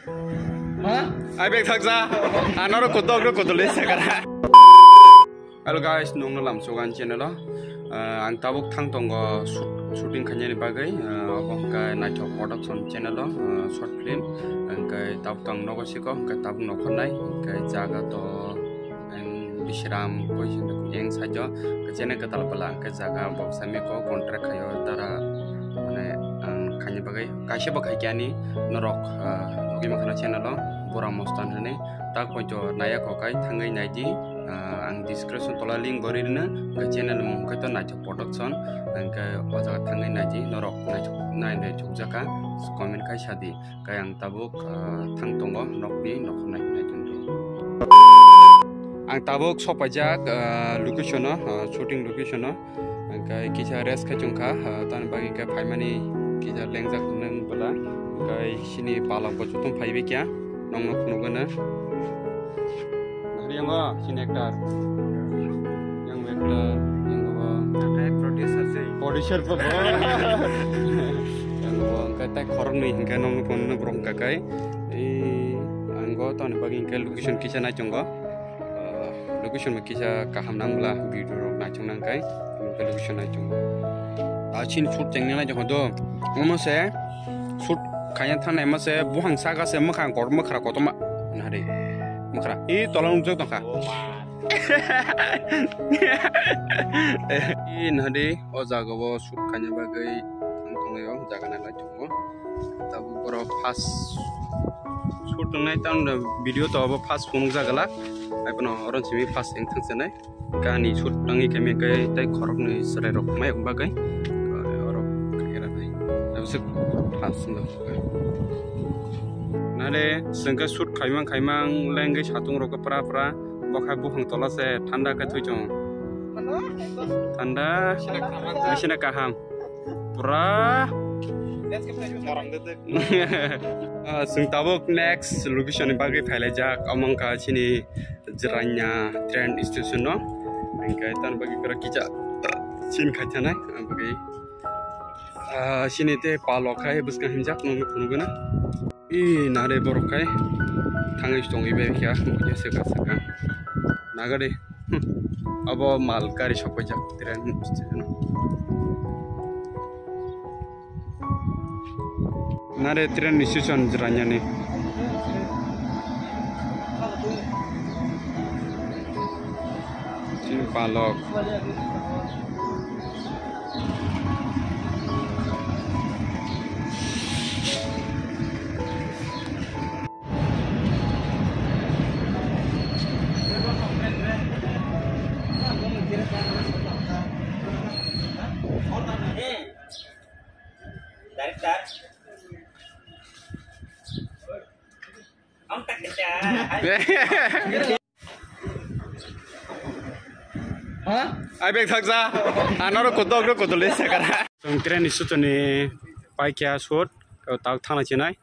Ai bek thakja anaro kotolai sakara. Hello guys, nong lam sogan channel ang tabuk thang tongo shooting khanyani bagai abongkai naithok production channel short film angkai tabuk tang nogo siko angkai tabuk nokhonai angkai jaga to Bisram position yang saja kecene ketal pala angkai jaga boksami ko contract khayo tara mane khanya bagai kaise bagai kyani norok nogi makhana channel Bora Mostan hane tak pojo naya ko kai thangai naiji ang description tola link gorirna ke channel mong kai to naithok production angkai ojaga thangai naiji norok nai chukjaka comment kai sadi kai ang tabuk thang tongo nokni nokhonai naitundu ang tabuk sopajak location shooting location angkai kisa rest ka chungkha tan bagi kai phaimani kisa lengjak nang bala kai sini palak bo chutum phaibe kya nong nok nugana yang sini actor yang producer yang kata koron nih kan nong pun berong kakai anggo tahun bagi ke location kisah nacunggo location kisah kaham nang belah video nacung nang kai ke location nacunggo achin shoot cengnya aja kodo ngomong saya shoot kayak tanah emas saya buang saga saya makan korma kera kotoma nari makra tolong unjuk tongka nadi jaga bo shoot kanya bagai tong yo jaga nala jungo tabu boro pas shoot nai tan video to bo pas phone jagala aipono oron simi pas eng thangsenai kani shoot tangi kemi kai tai khorok ni sare rok mai bagai orok kira nai absek pas no nare sengka shoot khaimang lengge satung rok pra bokhai buhang tola se thanda ka thuijong thanda bisina kaham pura sing tabuk next location bagi phailajak amangka sini jeranya train station no engkai tan bagi kara kicha sin khathana bagi sini te palokai buska himjak nong phunugana nare borokai tangai stong ibe kya mujhe seka nagade abo malkari shopajak train station nare train station jeranya ni sini palok Ai bek thakja anaro kotolai sakara train station ni paikya shot tak thana chinai